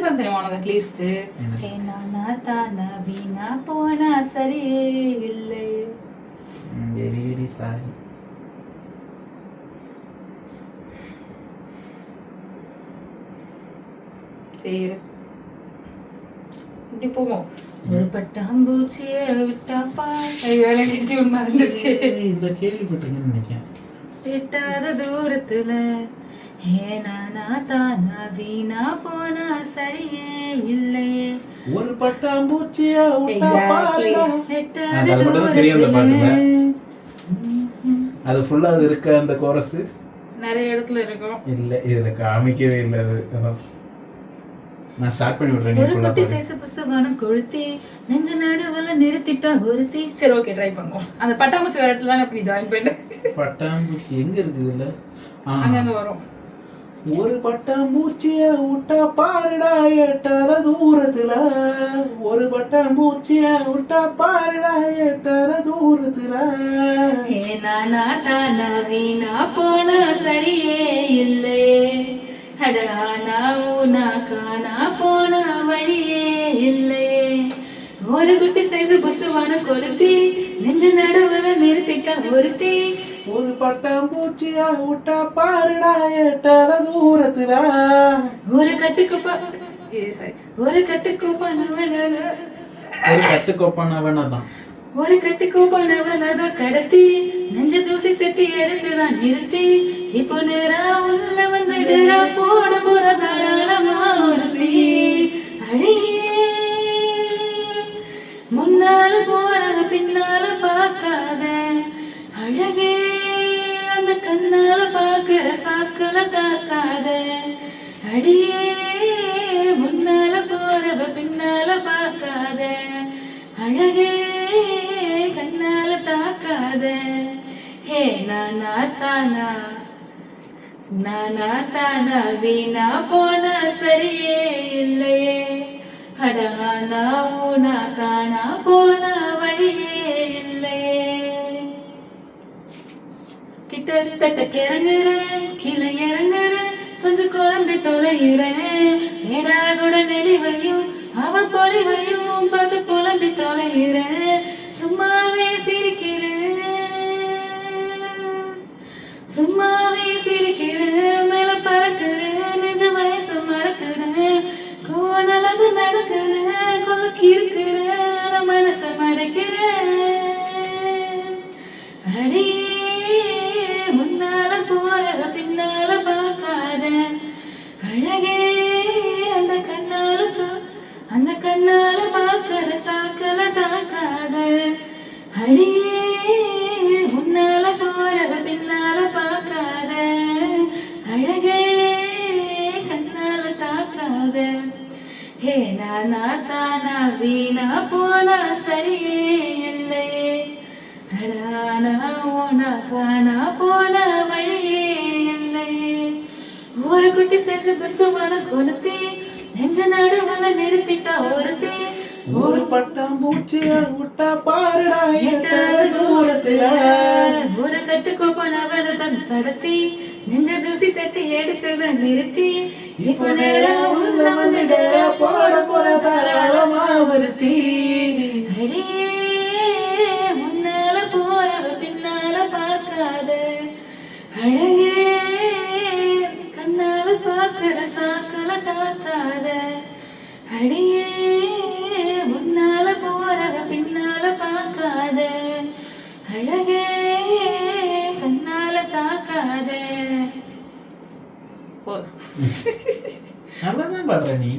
Song தெரியுமா உனக்கு at least? நானா தானா வீணா போனா சரியே இல்லை. Very very sorry. சரி இப்படி போவோம். ஒரு பட்டாம்பூச்சியை விட்டா வேலை கட்டி மறந்துச்சு. இந்த கேள்விப்பட்டிருக்கேன்னு நினைக்கிறேன். எட்டாத தூரத்துல நானா தானா வீணா போனா சரியே இல்லையே. ஒரு பட்டாம்பூச்சியா எட்டாத தூரத்துல. அது ஃபுல்லா அது இருக்க அந்த கோரஸ் நிறைய இடத்துல இருக்கும். இல்ல இதுல காமிக்கவே இல்லை அது. நான் ஸ்டார்ட் பண்ணி விடுறேன். ஒரு குட்டி சைஸ் புசுவான கொளுத்தி நெஞ்ச நடுவுல நிறுத்திட்டா ஒருத்தி. சரி ஓகே ட்ரை பண்ணுவோம். அந்த பட்டாம்பூச்சி வர இடத்துல அப்படி ஜாயின் பண்ணிட்டு. பட்டாம்பூச்சி எங்க இருக்குது இல்ல? அங்கங்க வரும். ஒரு பட்டாம்பூச்சிய விட்டா பாருடா எட்டாத தூரத்துல. ஒரு பட்டாம்பூச்சிய விட்டா பாருடா எட்டாத தூரத்துல. நானா தானா வீணா போனா சரியே இல்லை. காணா போன வழியே இல்லை. ஒரு குட்டி சைஸ் புசுவான கொளுத்தி நெஞ்ச நடுவுல நிறுத்திட்ட ஒருத்தி. ஒரு பட்டாம்பூச்சியா விட்டா பாருடா எட்டாத தூரத்துல. ஒரு கட்டுக்கோப்பானவன் ஒரு கட்டுக்கோப்பானவனதான் கடத்தி நெஞ்ச தூசி தட்டி எடுத்துதான் நிறுத்தி. இப்போ நேரா உள்ள வந்துடுறா போட போற தாராளமா ஒருத்தி. அடியே முன்னால போறத பின்னால பார்க்காத அழகே அந்த கண்ணால பார்க்கிற சாக்கல தாக்காத. அடியே முன்னால போறத பின்னால பார்க்காத அழகே கண்ணால தாக்காத. நானா தானா வீணா போனா சரியே இல்லையே. அடானா ஊனா காணா போனா வழியே இல்லையே. கிட்டத்தட்ட கிறங்குறேன் கீழே இறங்குறேன் கொஞ்சம் குழம்பி தொலைகிறேன். ஏடா கூட நெளிவையும் அவ பொலிவையும் பார்த்து புலம்பி தொலைகிறேன். சும்மாவே சிரிக்கிறேன் மேல பறக்கிறேன் நெஞ்ச வயசு மறக்கிறேன். கோணலக நடக்கிறேன் கொலக்கி இருக்கிறேன் மனச மறைக்கிறேன். அடியே முன்னால போறத பின்னால பார்க்காத அழகே அந்த கண்ணால பார்க்கிற சாக்கல தாக்காத. அடியே முன்னால போறத பின்னால பார்க்காத அழகே கண்ணால தாக்காத. நானா தானா வீணா போனா சரியே இல்லையே. அடானா ஓனா காணா போன வழியே இல்லையே. ஒரு குட்டி சேர்த்து புசுவான கொளுத்தி நெஞ்ச நடுவுல நிறுத்திட்டா ஒருத்தி. ஒரு பட்டாம்பூச்சிய விட்டா பாருடா எட்டாத தூரத்துல. ஒரு கட்டுக்கோப்பானவனதான் கடத்தி நெஞ்ச தூசி தட்டி எடுத்ததான் நிறுத்தி. இப்போ நேரா உள்ள வந்துடுறா போட போற தாராளமா ஒருத்தி. அடியே முன்னால போறவ பின்னால பார்க்காத அழகே கண்ணால பார்க்கிற சாக்கல தாக்காத. அடியே முன்னால போறவ பின்னால பார்க்காத அழகே கண்ணால தாக்காத. நல்லாதான் பாடுற நீ.